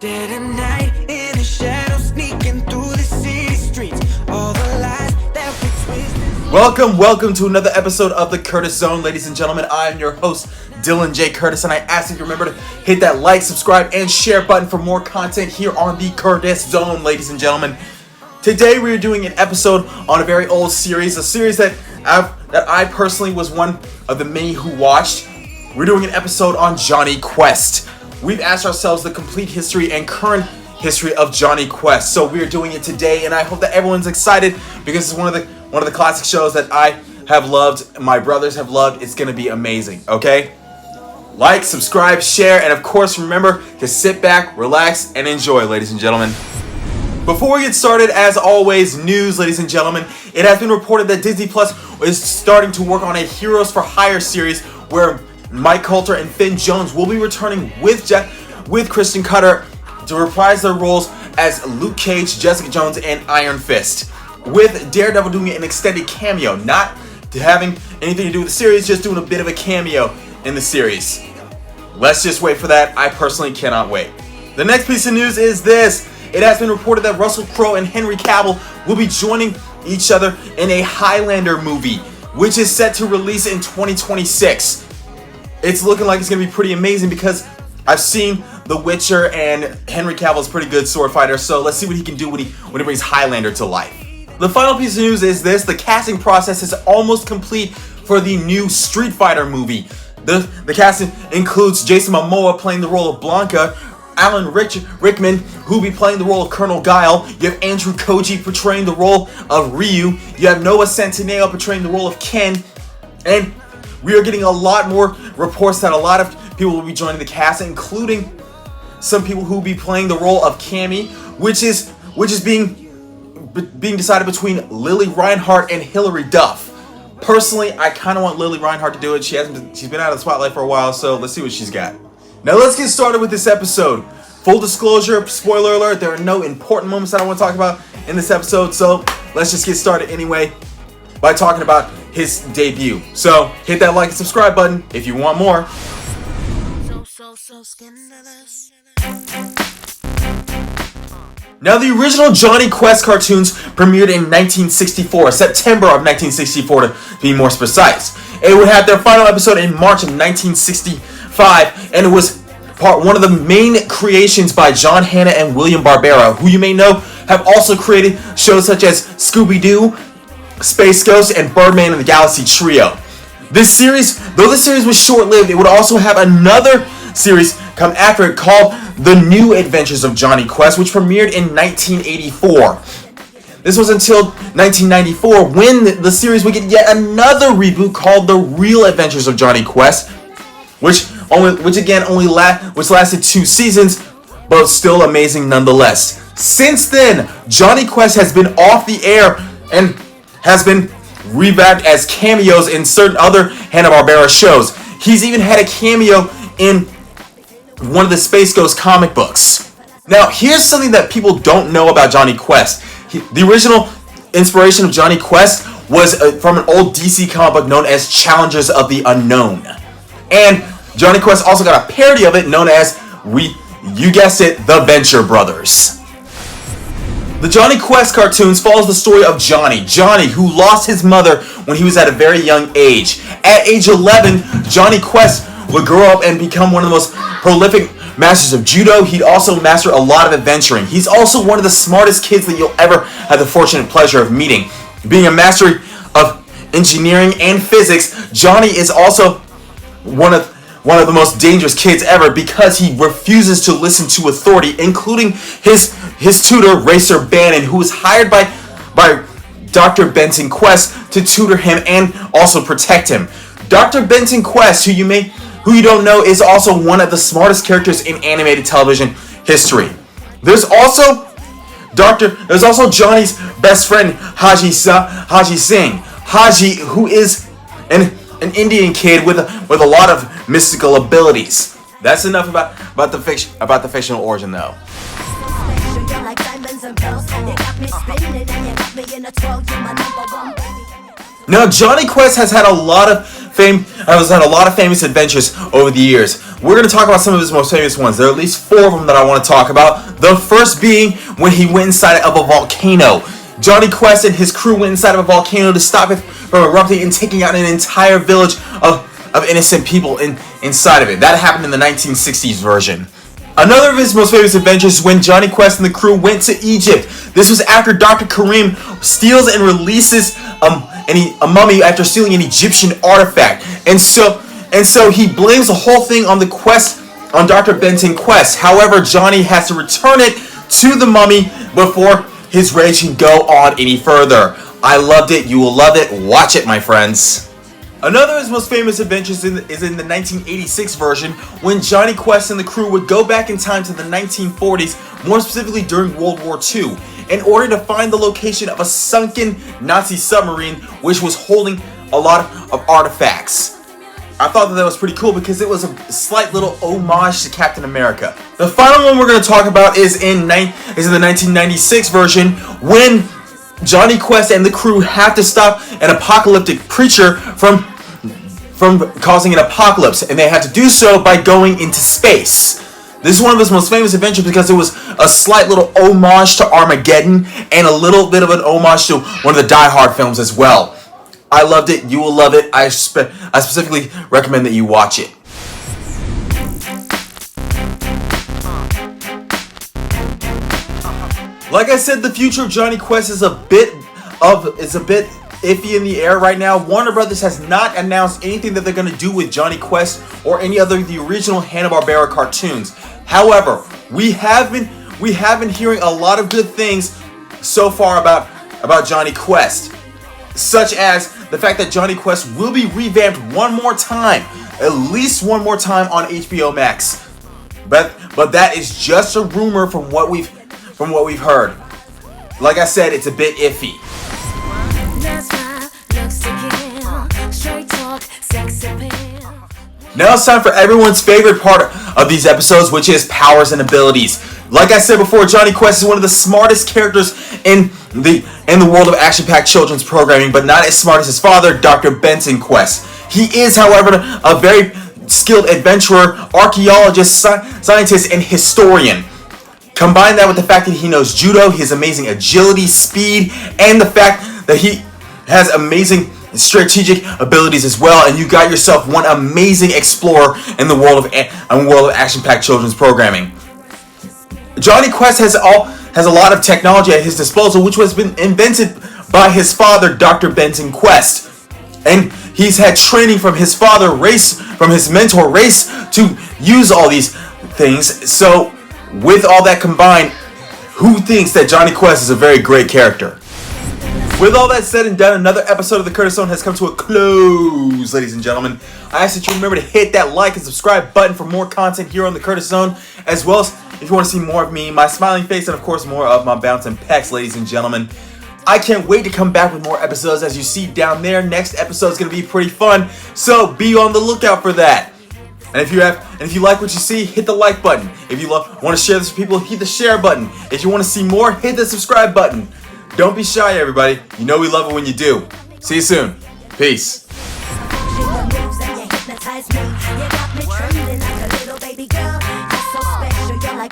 Dead at night in the shadows, sneaking through the city streets. All the lies that we twisted. Welcome to another episode of the Curtis Zone, ladies and gentlemen. I am your host, Dylan J. Curtis, and I ask you to remember to hit that like, subscribe, and share button for more content here on the Curtis Zone, ladies and gentlemen. Today we are doing an episode on a very old series, a series that I personally was one of the many who watched. We're doing an episode on Jonny Quest. We've asked ourselves the complete history and current history of Jonny Quest, so we are doing it today, and I hope that everyone's excited because it's one of the classic shows that I have loved, my brothers have loved. It's gonna be amazing. Okay, like, subscribe, share, and of course remember to sit back, relax, and enjoy, ladies and gentlemen. Before we get started, as always, news, ladies and gentlemen. It has been reported that Disney Plus is starting to work on a Heroes for Hire series where Mike Coulter and Finn Jones will be returning with Kristen Cutter to reprise their roles as Luke Cage, Jessica Jones, and Iron Fist, with Daredevil doing an extended cameo, not having anything to do with the series, just doing a bit of a cameo in the series. Let's just wait for that. I personally cannot wait. The next piece of news is this. It has been reported that Russell Crowe and Henry Cavill will be joining each other in a Highlander movie, which is set to release in 2026. It's looking like it's going to be pretty amazing because I've seen The Witcher and Henry Cavill is a pretty good sword fighter, so let's see what he can do when he brings Highlander to life. The final piece of news is this. The casting process is almost complete for the new Street Fighter movie. The casting includes Jason Momoa playing the role of Blanca, Alan Rickman, who will be playing the role of Colonel Guile. You have Andrew Koji portraying the role of Ryu. You have Noah Centineo portraying the role of Ken. And we are getting a lot more reports that a lot of people will be joining the cast, including some people who will be playing the role of Cammy, which is being decided between Lily Reinhart and Hilary Duff. Personally, I kind of want Lily Reinhart to do it. She's been out of the spotlight for a while, so let's see what she's got. Now let's get started with this episode. Full disclosure, spoiler alert, there are no important moments that I want to talk about in this episode, so let's just get started anyway by talking about his debut. So hit that like and subscribe button if you want more. Now, the original Jonny Quest cartoons premiered in 1964, September of 1964 to be more precise. It would have their final episode in March of 1965, and it was one of the main creations by John Hanna and William Barbera, who you may know have also created shows such as Scooby-Doo, Space Ghost, and Birdman and the Galaxy Trio. Though this series was short-lived, it would also have another series come after it called The New Adventures of Jonny Quest, which premiered in 1984. This was until 1994 when the series would get yet another reboot called The Real Adventures of Jonny Quest, which lasted 2 seasons, but still amazing nonetheless. Since then, Jonny Quest has been off the air and has been revamped as cameos in certain other Hanna-Barbera shows. He's even had a cameo in one of the Space Ghost comic books. Now, here's something that people don't know about Jonny Quest. The original inspiration of Jonny Quest was from an old DC comic book known as Challengers of the Unknown. And Jonny Quest also got a parody of it known as, you guessed it, The Venture Brothers. The Jonny Quest cartoons follows the story of Johnny, who lost his mother when he was at a very young age. At age 11, Jonny Quest would grow up and become one of the most prolific masters of judo. He'd also master a lot of adventuring. He's also one of the smartest kids that you'll ever have the fortunate pleasure of meeting. Being a master of engineering and physics, Johnny is also one of the most dangerous kids ever because he refuses to listen to authority, including his tutor, Racer Bannon, who was hired by Dr. Benton Quest to tutor him and also protect him. Dr. Benton Quest, who you don't know, is also one of the smartest characters in animated television history. There's also Johnny's best friend, Haji Singh. Haji, who is an Indian kid with a lot of mystical abilities. That's enough about the fictional origin, though. Now, Jonny Quest has had a lot of famous adventures over the years. we're going to talk about some of his most famous ones. There are at least 4 of them that I want to talk about. The first being when he went inside of a volcano. Jonny Quest and his crew went inside of a volcano to stop it from erupting and taking out an entire village of innocent people inside of it. That happened in the 1960s version. Another of his most famous adventures is when Jonny Quest and the crew went to Egypt. This was after Dr. Kareem steals and releases a mummy after stealing an Egyptian artifact. And so he blames the whole thing on the quest, on Dr. Benton Quest. However, Johnny has to return it to the mummy before his rage can go on any further. I loved it. You will love it. Watch it, my friends. Another of his most famous adventures is in the 1986 version, when Jonny Quest and the crew would go back in time to the 1940s, more specifically during World War II, in order to find the location of a sunken Nazi submarine which was holding a lot of artifacts. I thought that was pretty cool because it was a slight little homage to Captain America. The final one we're going to talk about is in the 1996 version, when Jonny Quest and the crew have to stop an apocalyptic preacher from causing an apocalypse, and they have to do so by going into space. This is one of his most famous adventures because it was a slight little homage to Armageddon and a little bit of an homage to one of the Die Hard films as well. I loved it. You will love it. I specifically recommend that you watch it. Like I said, the future of Jonny Quest is a bit iffy in the air right now. Warner Brothers has not announced anything that they're going to do with Jonny Quest or any other of the original Hanna-Barbera cartoons. However, we have been hearing a lot of good things so far about Jonny Quest, such as the fact that Jonny Quest will be revamped one more time, at least one more time on HBO Max. But that is just a rumor from what we've heard. Like I said, it's a bit iffy. Now it's time for everyone's favorite part of these episodes, which is powers and abilities. Like I said before, Jonny Quest is one of the smartest characters in the world of action-packed children's programming, but not as smart as his father, Dr. Benton Quest. He is, however, a very skilled adventurer, archaeologist, scientist, and historian. Combine that with the fact that he knows judo, his amazing agility, speed, and the fact that he has amazing strategic abilities as well, and you got yourself one amazing explorer in the world of action-packed children's programming. Jonny Quest has a lot of technology at his disposal, which has been invented by his father, Dr. Benton Quest, and he's had training from his father, from his mentor, Race, to use all these things. So, with all that combined, who thinks that Jonny Quest is a very great character? With all that said and done, another episode of the Curtis Zone has come to a close, ladies and gentlemen. I ask that you remember to hit that like and subscribe button for more content here on the Curtis Zone, as well as if you want to see more of me, my smiling face, and of course more of my bouncing pecs, ladies and gentlemen. I can't wait to come back with more episodes, as you see down there. Next episode is going to be pretty fun, so be on the lookout for that. And if you like what you see, hit the like button. If you want to share this with people, hit the share button. If you want to see more, hit the subscribe button. Don't be shy, everybody. You know we love it when you do. See you soon. Peace.